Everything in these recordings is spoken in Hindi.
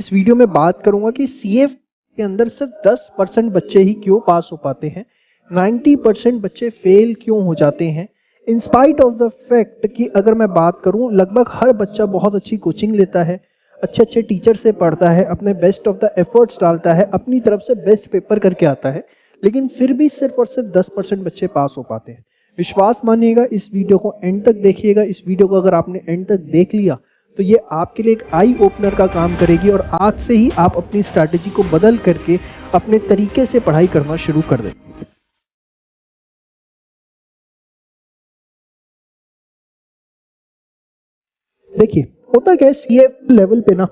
इस वीडियो में बात करूंगा कि सीए के अंदर सिर्फ 10% बच्चे ही क्यों पास हो पाते हैं, 90% बच्चे फेल क्यों हो जाते हैं। In spite of the fact कि अगर मैं बात करूं लगभग हर बच्चा बहुत अच्छी कोचिंग लेता है, अच्छे अच्छे टीचर से पढ़ता है, अपने बेस्ट ऑफ द एफर्ट्स डालता है, अपनी तरफ से बेस्ट पेपर करके आता है, लेकिन फिर भी सिर्फ और सिर्फ 10% बच्चे पास हो पाते हैं। विश्वास मानिएगा, इस वीडियो को एंड तक देखिएगा। इस वीडियो को अगर आपने एंड तक देख लिया तो ये आपके लिए एक आई ओपनर का काम करेगी और आज से ही आप अपनी स्ट्रैटेजी को बदल करके अपने तरीके से पढ़ाई करना शुरू कर दें। देखिए, होता क्या है, सीए लेवल पे ना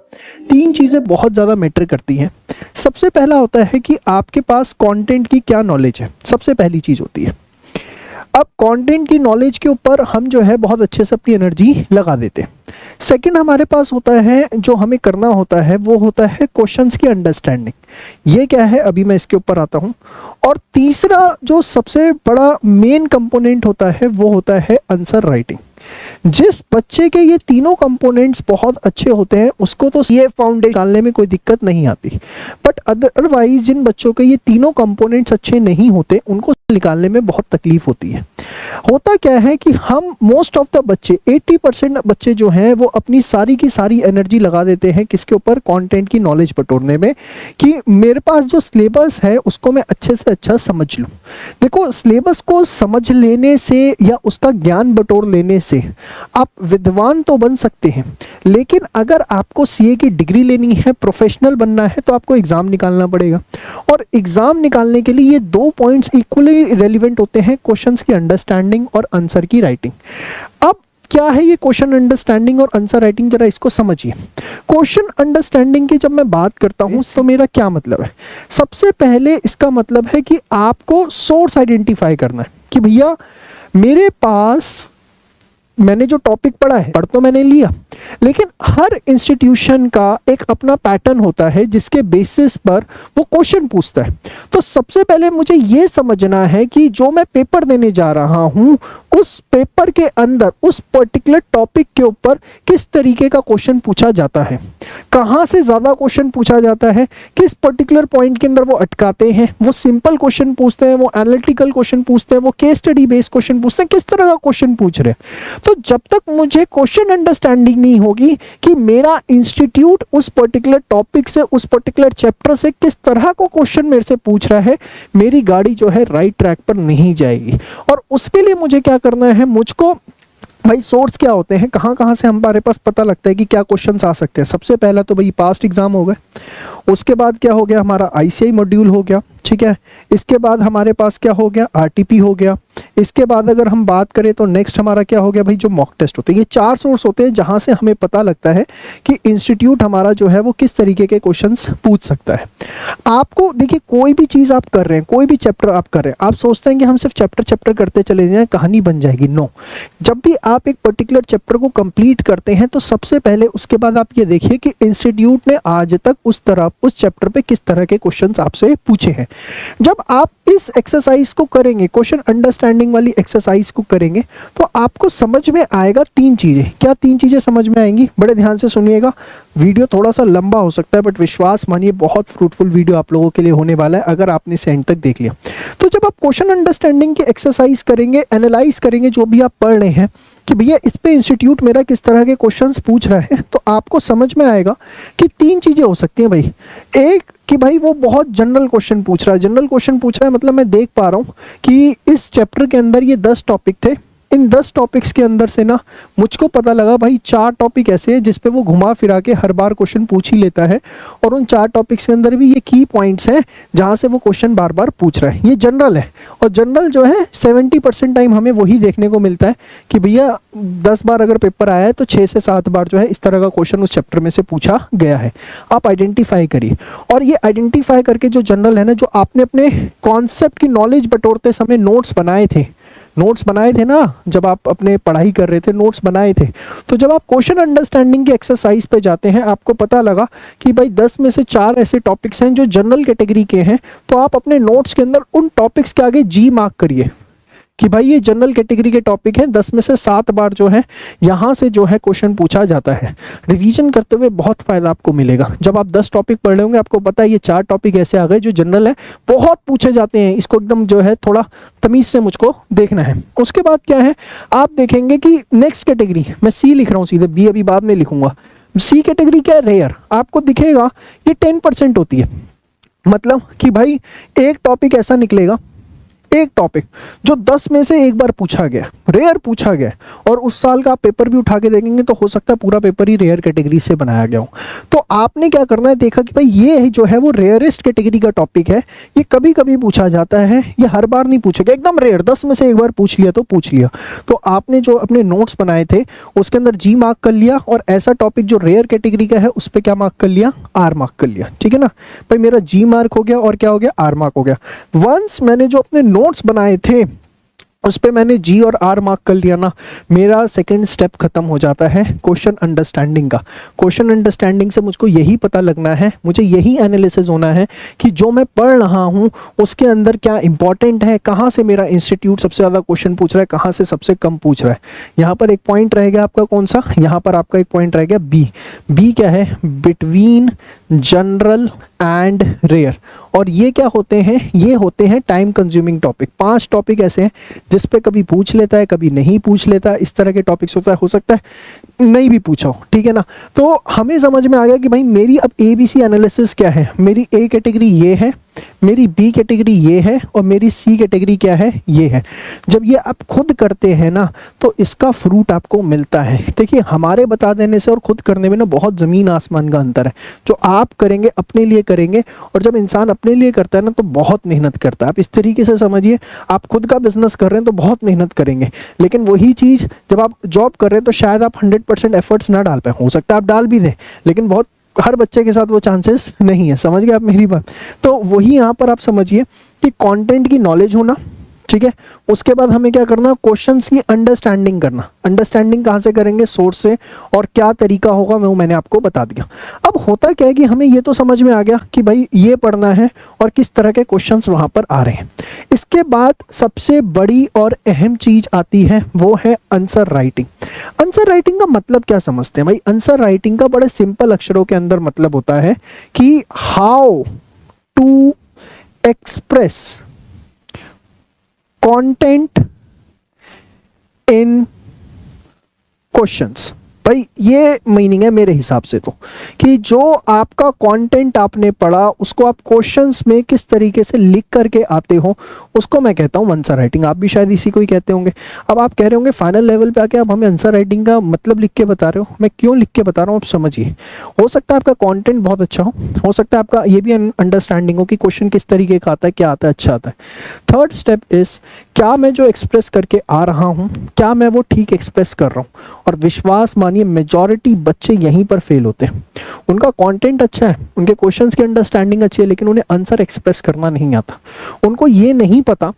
3 चीजें बहुत ज्यादा मैटर करती हैं। सबसे पहला होता है कि आपके पास कंटेंट की क्या नॉलेज है, सबसे पहली चीज होती है। अब कंटेंट की नॉलेज के ऊपर हम जो है बहुत अच्छे से अपनी एनर्जी लगा देते हैं। सेकंड हमारे पास होता है, जो हमें करना होता है वो होता है क्वेश्चंस की अंडरस्टैंडिंग। ये क्या है, अभी मैं इसके ऊपर आता हूँ। और तीसरा जो सबसे बड़ा मेन कंपोनेंट होता है वो होता है आंसर राइटिंग। जिस बच्चे के ये तीनों कंपोनेंट्स बहुत अच्छे होते हैं उसको तो सीए फाउंडेशन डालने में कोई दिक्कत नहीं आती, बट अदरवाइज जिन बच्चों के ये तीनों कंपोनेंट्स अच्छे नहीं होते उनको निकालने में बहुत तकलीफ होती है। होता क्या है कि हम मोस्ट ऑफ द बच्चे 80% बच्चे जो हैं वो अपनी सारी की सारी एनर्जी लगा देते हैं किसके ऊपर, कंटेंट की नॉलेज बटोरने में, कि मेरे पास जो सिलेबस है उसको मैं अच्छे से अच्छा समझ लूँ। देखो, सिलेबस को समझ लेने से या उसका ज्ञान बटोर लेने से आप विद्वान तो बन सकते हैं, लेकिन अगर आपको सीए की डिग्री लेनी है, प्रोफेशनल बनना है, तो आपको एग्जाम निकालना पड़ेगा। और एग्जाम निकालने के लिए ये 2 पॉइंट्स इक्वली रेलिवेंट होते हैं, क्वेश्चंस की अंडरस्टैंडिंग और आंसर की राइटिंग। अब क्या है ये क्वेश्चन अंडरस्टैंडिंग और आंसर राइटिंग, जरा इसको समझिए। क्वेश्चन अंडरस्टैंडिंग की जब मैं बात करता हूं तो मेरा क्या मतलब है, सबसे पहले इसका मतलब है कि आपको सोर्स आइडेंटिफाई करना है कि भैया मेरे पास मैंने जो टॉपिक पढ़ा है, पढ़ तो मैंने लिया, लेकिन हर इंस्टीट्यूशन का एक अपना पैटर्न होता है जिसके बेसिस पर वो क्वेश्चन पूछता है। तो सबसे पहले मुझे ये समझना है कि जो मैं पेपर देने जा रहा हूं उस पेपर के अंदर उस पर्टिकुलर टॉपिक के ऊपर किस तरीके का क्वेश्चन पूछा जाता है, कहां से ज्यादा क्वेश्चन पूछा जाता है, किस पर्टिकुलर पॉइंट के अंदर वो अटकाते हैं, वो सिंपल क्वेश्चन पूछते हैं, वो एनालिटिकल क्वेश्चन पूछते हैं, वो केस स्टडी बेस्ड क्वेश्चन पूछते हैं, किस तरह का क्वेश्चन पूछ रहे हैं। तो जब तक मुझे क्वेश्चन अंडरस्टैंडिंग नहीं होगी कि मेरा इंस्टीट्यूट उस पर्टिकुलर टॉपिक से, उस पर्टिकुलर चैप्टर से किस तरह को क्वेश्चन मेरे से पूछ रहा है, मेरी गाड़ी जो है राइट ट्रैक पर नहीं जाएगी। और उसके लिए मुझे क्या करना है, मुझको भाई सोर्स क्या होते हैं, कहाँ कहाँ से हमारे पास पता लगता है कि क्या क्वेश्चंस आ सकते हैं। सबसे पहला तो भाई पास्ट एग्जाम हो गए, उसके बाद क्या हो गया, हमारा आईसीआई मॉड्यूल हो गया, ठीक है। इसके बाद हमारे पास क्या हो गया, आरटीपी हो गया। इसके बाद अगर हम बात करें तो नेक्स्ट हमारा क्या हो गया भाई, जो मॉक टेस्ट होते हैं। ये 4 सोर्स होते हैं जहां से हमें पता लगता है कि इंस्टीट्यूट हमारा जो है वो किस तरीके के क्वेश्चंस पूछ सकता है। आपको देखिए, कोई भी चीज आप कर रहे हैं, कोई भी चैप्टर आप कर रहे हैं, आप सोचते हैं कि हम सिर्फ चैप्टर करते चले जाएं, कहानी बन जाएगी। नो, जब भी आप एक पर्टिकुलर चैप्टर को कंप्लीट करते हैं तो सबसे पहले उसके बाद आप ये देखिए कि इंस्टीट्यूट ने आज तक उस चैप्टर पे किस तरह के क्वेश्चंस आपसे पूछे हैं। जब आप इस एक्सरसाइज को करेंगे, क्वेश्चन अंडरस्टैंडिंग वाली एक्सरसाइज को करेंगे, तो आपको समझ में आएगा 3 चीजें। क्या 3 चीजें समझ में आएंगी, बड़े ध्यान से सुनिएगा। वीडियो थोड़ा सा लंबा हो सकता है, बट विश्वास मानिए बहुत फ्रूटफुल वीडियो आप लोगों के लिए होने वाला है अगर आपने इसे एंड तक देख लिया। तो जब आप क्वेश्चन अंडरस्टैंडिंग की एक्सरसाइज करेंगे, एनालाइज करेंगे जो भी आप पढ़ रहे हैं कि भैया इस पे इंस्टीट्यूट मेरा किस तरह के क्वेश्चंस पूछ रहा है, तो आपको समझ में आएगा कि 3 चीजें हो सकती हैं भाई। एक कि भाई वो बहुत जनरल क्वेश्चन पूछ रहा है। जनरल क्वेश्चन पूछ रहा है मतलब मैं देख पा रहा हूँ कि इस चैप्टर के अंदर ये 10 टॉपिक थे, इन 10 टॉपिक्स के अंदर से ना मुझको पता लगा भाई 4 टॉपिक ऐसे हैं जिस पे वो घुमा फिरा के हर बार क्वेश्चन पूछ ही लेता है, और उन 4 टॉपिक्स के अंदर भी ये की पॉइंट्स हैं जहां से वो क्वेश्चन बार बार पूछ रहा है। ये जनरल है, और जनरल जो है 70% टाइम हमें वही देखने को मिलता है कि भैया 10 बार अगर पेपर आया है तो 6 से 7 बार जो है इस तरह का क्वेश्चन उस चैप्टर में से पूछा गया है। आप आइडेंटिफाई करिए, और ये आइडेंटिफाई करके जो जनरल है ना, जो आपने अपने कॉन्सेप्ट की नॉलेज बटोरते समय नोट्स बनाए थे ना, जब आप अपने पढ़ाई कर रहे थे नोट्स बनाए थे, तो जब आप क्वेश्चन अंडरस्टैंडिंग की एक्सरसाइज पे जाते हैं आपको पता लगा कि भाई 10 में से 4 ऐसे टॉपिक्स हैं जो जनरल कैटेगरी के हैं, तो आप अपने नोट्स के अंदर उन टॉपिक्स के आगे जी मार्क करिए कि भाई ये जनरल कैटेगरी के टॉपिक हैं, 10 में से 7 बार जो है यहाँ से जो है क्वेश्चन पूछा जाता है। रिवीजन करते हुए बहुत फायदा आपको मिलेगा। जब आप 10 टॉपिक पढ़ रहे होंगे आपको पता है ये 4 टॉपिक ऐसे आ गए जो जनरल है, बहुत पूछे जाते हैं, इसको एकदम जो है थोड़ा तमीज से मुझको देखना है। उसके बाद क्या है, आप देखेंगे कि नेक्स्ट कैटेगरी, मैं सी लिख रहा हूँ सीधे, बी अभी बाद में लिखूंगा। सी कैटेगरी क्या है, रेयर, आपको दिखेगा ये 10% होती है। मतलब कि भाई एक टॉपिक ऐसा निकलेगा, एक टॉपिक जो 10 में से एक बार पूछा गया, रेयर पूछा गया, और उस साल का आप पेपर भी उठा के देखेंगे तो हो सकता है पूरा पेपर ही रेयर कैटेगरी से बनाया गया हो। तो आपने क्या करना है, देखा कि भाई ये जो है वो रेयरेस्ट कैटेगरी का टॉपिक है, ये कभी कभी पूछा जाता है, ये हर बार नहीं पूछेगा, एकदम रेयर, 10 में से एक बार पूछ लिया तो पूछ लिया। तो आपने जो अपने नोट्स बनाए थे उसके अंदर जी मार्क कर लिया, और ऐसा टॉपिक जो रेयर कैटेगरी का है उस पर क्या मार्क कर लिया, आर मार्क कर लिया। ठीक है ना भाई, मेरा जी मार्क हो गया और क्या हो गया, आर मार्क हो गया। वंस मैंने जो अपने नोट्स बनाए थे उस पे मैंने जी और आर मार्क कर लिया ना, मेरा सेकंड स्टेप खत्म हो जाता है क्वेश्चन अंडरस्टैंडिंग का। क्वेश्चन अंडरस्टैंडिंग से मुझको यही पता लगना है, मुझे यही एनालिसिस होना है कि जो मैं पढ़ रहा हूँ उसके अंदर क्या इंपॉर्टेंट है, कहाँ से मेरा इंस्टीट्यूट सबसे ज़्यादा क्वेश्चन पूछ रहा है, कहाँ से सबसे कम पूछ रहा है। यहाँ पर एक पॉइंट रहेगा आपका, कौन सा, यहाँ पर आपका एक पॉइंट रहेगा बी। बी क्या है, बिटवीन जनरल एंड रेयर। और ये क्या होते हैं, ये होते हैं टाइम कंज्यूमिंग टॉपिक। 5 टॉपिक ऐसे हैं जिस पे कभी पूछ लेता है, कभी नहीं पूछ लेता, इस तरह के टॉपिक्स होता है, हो सकता है नहीं भी पूछा हो। ठीक है ना, तो हमें समझ में आ गया कि भाई मेरी अब ABC एनालिसिस क्या है, मेरी A कैटेगरी ये है, मेरी बी कैटेगरी ये है, और मेरी सी कैटेगरी क्या है, ये है। जब ये आप खुद करते हैं ना तो इसका फ्रूट आपको मिलता है। देखिए हमारे बता देने से और खुद करने में ना बहुत ज़मीन आसमान का अंतर है। जो आप करेंगे अपने लिए करेंगे, और जब इंसान अपने लिए करता है ना तो बहुत मेहनत करता है। आप इस तरीके से समझिए, आप खुद का बिजनेस कर रहे हैं तो बहुत मेहनत करेंगे, लेकिन वही चीज़ जब आप जॉब कर रहे हैं तो शायद आप 100% एफर्ट्स ना डाल पाए, हो सकता है आप डाल भी दें, लेकिन बहुत हर बच्चे के साथ वो चांसेस नहीं है। समझ गए आप मेरी बात। तो वही यहाँ पर आप समझिए कि कंटेंट की नॉलेज होना, ठीक है। उसके बाद हमें क्या करना, क्वेश्चंस की अंडरस्टैंडिंग करना। अंडरस्टैंडिंग कहाँ से करेंगे, सोर्स से, और क्या तरीका होगा वो मैंने आपको बता दिया। अब होता क्या है कि हमें ये तो समझ में आ गया कि भाई ये पढ़ना है और किस तरह के क्वेश्चंस वहाँ पर आ रहे हैं। इसके बाद सबसे बड़ी और अहम चीज आती है, वो है आंसर राइटिंग। आंसर राइटिंग का मतलब क्या समझते हैं भाई? आंसर राइटिंग का बड़े सिंपल अक्षरों के अंदर मतलब होता है कि how to express content in questions. भाई ये मीनिंग है मेरे हिसाब से तो, कि जो आपका कंटेंट आपने पढ़ा उसको आप क्वेश्चंस में किस तरीके से लिख करके आते हो, उसको मैं कहता हूँ आंसर राइटिंग। आप भी शायद इसी को ही कहते होंगे। अब आप कह रहे होंगे फाइनल लेवल पे आके आप हमें आंसर राइटिंग का मतलब लिख के बता रहे हो। मैं क्यों लिख के बता रहा हूँ आप समझिए। हो सकता है आपका कॉन्टेंट बहुत अच्छा हो सकता है आपका ये भी अंडरस्टैंडिंग हो कि क्वेश्चन किस तरीके का आता है, क्या आता है, अच्छा आता है। थर्ड स्टेप इज, क्या मैं जो एक्सप्रेस करके आ रहा हूँ क्या मैं वो ठीक एक्सप्रेस कर रहा हूँ। और विश्वास मानिए मेजॉरिटी बच्चे यहीं पर फेल होते हैं। उनका कंटेंट अच्छा है, उनके क्वेश्चंस की अंडरस्टैंडिंग अच्छी है, लेकिन उन्हें आंसर एक्सप्रेस करना नहीं आता। उनको ये नहीं पता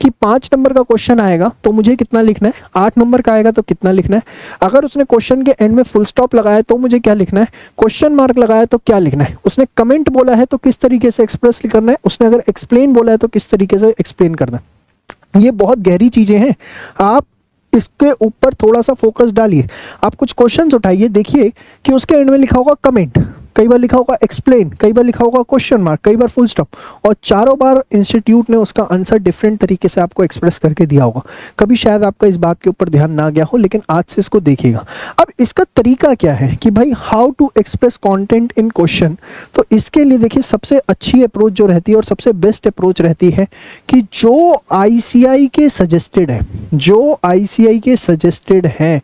कि 5 नंबर का क्वेश्चन आएगा तो मुझे कितना लिखना है, 8 नंबर का आएगा तो कितना लिखना है, अगर उसने क्वेश्चन के एंड में फुल स्टॉप लगाया तो मुझे क्या लिखना है, क्वेश्चन मार्क लगाया तो क्या लिखना है, उसने कमेंट बोला है तो किस तरीके से एक्सप्रेस करना है, उसने अगर एक्सप्लेन बोला है तो किस तरीके से एक्सप्लेन करना है। ये बहुत गहरी चीजें हैं, आप इसके ऊपर थोड़ा सा फोकस डालिए। आप कुछ क्वेश्चंस उठाइए, देखिए कि उसके एंड में लिखा होगा कमेंट, कई बार लिखा होगा एक्सप्लेन, कई बार लिखा होगा क्वेश्चन मार्क, कई बार फुल स्टॉप, और चारों बार इंस्टीट्यूट ने उसका आंसर डिफरेंट तरीके से आपको एक्सप्रेस करके दिया होगा। कभी शायद आपका इस बात के ऊपर ध्यान ना गया हो, लेकिन आज से इसको देखिएगा। अब इसका तरीका क्या है कि भाई how to express content in question. तो इसके लिए देखिए सबसे अच्छी अप्रोच जो रहती है और सबसे बेस्ट अप्रोच रहती है कि जो ICI के सजेस्टेड है, जो ICI के सजेस्टेड है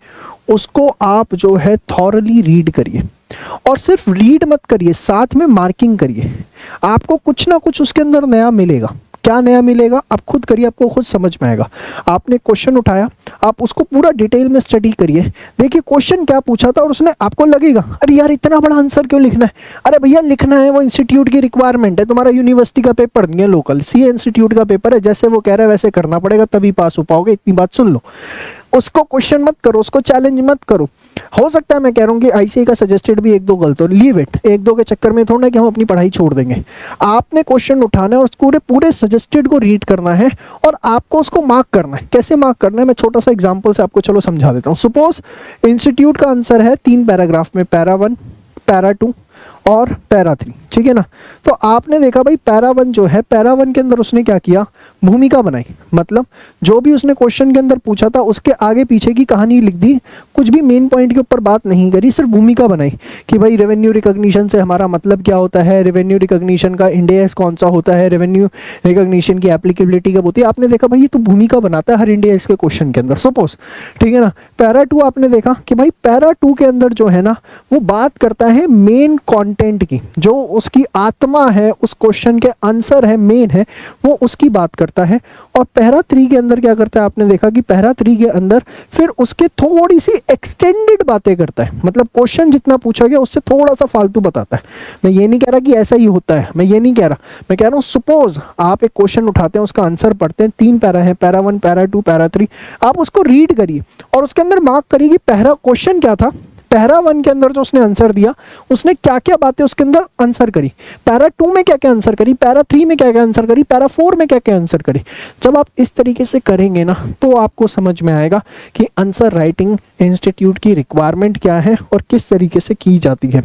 उसको आप जो है थॉरली रीड करिए। और सिर्फ रीड मत करिए, साथ में मार्किंग करिए। आपको कुछ ना कुछ उसके अंदर नया मिलेगा। क्या नया मिलेगा आप खुद करिए, आपको खुद समझ में आएगा। आपने क्वेश्चन उठाया, आप उसको पूरा डिटेल में स्टडी करिए, देखिए क्वेश्चन क्या पूछा था, और उसने आपको लगेगा अरे यार इतना बड़ा आंसर क्यों लिखना है। अरे भैया लिखना है, वो इंस्टीट्यूट की रिक्वायरमेंट है, तुम्हारा यूनिवर्सिटी का पेपर नहीं है, लोकल CA इंस्टीट्यूट का पेपर है, जैसे वो कह रहा है वैसे करना पड़ेगा तभी पास हो पाओगे, इतनी बात सुन लो। उसको क्वेश्चन मत करो, उसको चैलेंज मत करो। हो सकता है मैं कह रहा हूँ कि आईसीआई का सजेस्टेड भी एक दो गलत हो, लीव इट। एक दो के चक्कर में थोड़ा ना कि हम अपनी पढ़ाई छोड़ देंगे। आपने क्वेश्चन उठाना है और पूरे पूरे सजेस्टेड को रीड करना है और आपको उसको मार्क करना है। कैसे मार्क करना है, मैं छोटा सा एग्जांपल से आपको चलो समझा देता हूँ। सपोज इंस्टीट्यूट का आंसर है 3 पैराग्राफ में, पैरा 1, पैरा 2 और पैरा 3, ठीक है ना। तो आपने देखा भाई पैरा 1 जो है, पैरा 1 के अंदर उसने क्या किया, भूमिका बनाई। मतलब जो भी उसने क्वेश्चन के अंदर पूछा था उसके आगे पीछे की कहानी लिख दी, कुछ भी मेन पॉइंट के ऊपर बात नहीं करी, सिर्फ भूमिका बनाई कि भाई रेवेन्यू रिकॉग्निशन से हमारा मतलब क्या होता है, रेवेन्यू रिकॉग्निशन का इंडेक्स कौन सा होता है, रेवेन्यू रिकॉग्निशन की एप्लीकेबिलिटी कब होती है। आपने देखा भाई ये तो भूमिका बनाता है हर इंडेक्स के क्वेश्चन के अंदर, सपोज, ठीक है ना। पैरा 2 आपने देखा कि भाई पैरा 2 के अंदर जो है ना वो बात करता है मेन कंटेंट की, जो उसकी आत्मा है, उस क्वेश्चन के आंसर है, मेन है, वो उसकी बात करता है। और पैरा 3 के अंदर क्या करता है, आपने देखा कि पैरा 3 के अंदर फिर उसके थोड़ी सी एक्सटेंडेड बातें करता है। मतलब क्वेश्चन जितना पूछा गया उससे थोड़ा सा फालतू बताता है। मैं ये नहीं कह रहा कि ऐसा ही होता है, मैं ये नहीं कह रहा, मैं कह रहा हूँ सपोज आप एक क्वेश्चन उठाते हैं, उसका आंसर पढ़ते हैं, 3 पैरा है, पैरा 1, पैरा 2, पैरा 3, आप उसको रीड करिए और उसके अंदर मार्क करिए कि पहला क्वेश्चन क्या था, पैरा 1 के अंदर जो उसने आंसर दिया उसने क्या क्या बातें उसके अंदर आंसर करी, पैरा 2 में क्या क्या आंसर करी, पैरा 3 में क्या क्या आंसर करी, पैरा 4 में क्या क्या आंसर करी। जब आप इस तरीके से करेंगे ना तो आपको समझ में आएगा कि आंसर राइटिंग इंस्टीट्यूट की रिक्वायरमेंट क्या है और किस तरीके से की जाती है।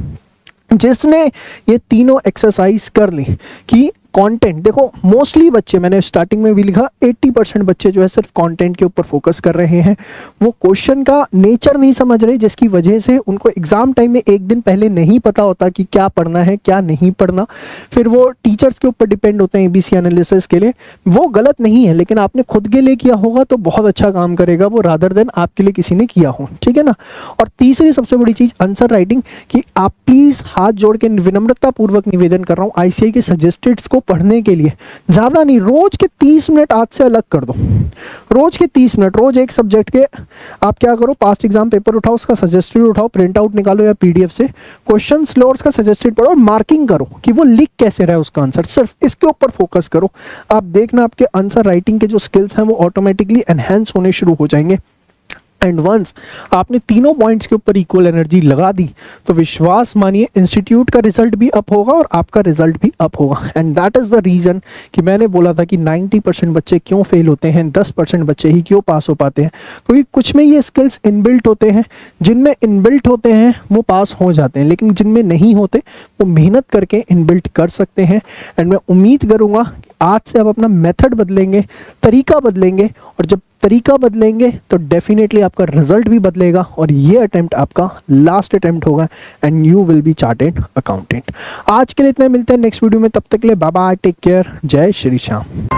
जिसने ये तीनों एक्सरसाइज कर ली कि कंटेंट, देखो मोस्टली बच्चे, मैंने स्टार्टिंग में भी लिखा 80% बच्चे जो है सिर्फ कंटेंट के ऊपर फोकस कर रहे हैं। वो क्वेश्चन का नेचर नहीं समझ रहे, जिसकी वजह से उनको एग्जाम टाइम में एक दिन पहले नहीं पता होता कि क्या पढ़ना है क्या नहीं पढ़ना। फिर वो टीचर्स के ऊपर डिपेंड होते हैं एबीसी एनालिसिस के लिए। वो गलत नहीं है, लेकिन आपने खुद के लिए किया होगा तो बहुत अच्छा काम करेगा वो, रादर देन आपके लिए किसी ने किया हो, ठीक है ना। और तीसरी सबसे बड़ी चीज आंसर राइटिंग, कि आप प्लीज हाथ जोड़ के विनम्रता पूर्वक निवेदन कर रहा हूँ, आईसीआई के सजेस्टेड्स को पढ़ने के लिए ज्यादा नहीं, रोज के 30 मिनट आज से अलग कर दो। रोज के 30 मिनट, रोज एक सब्जेक्ट के आप क्या करो, पास्ट एग्जाम पेपर उठाओ, उसका सजेस्टेड उठाओ, प्रिंट आउट निकालो या पीडीएफ से, क्वेश्चन लो, उसका सजेस्टेड पढ़ो और मार्किंग करो कि वो लिख कैसे रहा है उसका आंसर। सिर्फ इसके ऊपर फोकस करो, आप देखना आपके आंसर राइटिंग के जो स्किल्स हैं वो ऑटोमेटिकली एनहेंस होने शुरू हो जाएंगे। एंड वंस आपने तीनों पॉइंट्स के ऊपर इक्वल एनर्जी लगा दी तो विश्वास मानिए इंस्टीट्यूट का रिजल्ट भी अप होगा और आपका रिजल्ट भी अप होगा। And that is the reason कि मैंने बोला था कि 90% बच्चे क्यों फेल होते हैं, 10% बच्चे ही क्यों पास हो पाते हैं। क्योंकि कुछ में ये स्किल्स इनबिल्ट होते हैं, जिनमें इनबिल्ट होते हैं वो पास हो जाते हैं, लेकिन जिनमें नहीं होते वो मेहनत करके इनबिल्ट कर सकते हैं। एंड मैं उम्मीद करूँगा कि आज से आप अपना मेथड बदलेंगे, तरीका बदलेंगे, और जब तरीका बदलेंगे तो डेफिनेटली आपका रिजल्ट भी बदलेगा और ये अटेम्प्ट आपका लास्ट अटेम्प्ट होगा and you will be chartered accountant. आज के लिए इतना, मिलते हैं नेक्स्ट वीडियो में, तब तक के लिए बाय बाय, टेक केयर, जय श्री श्याम।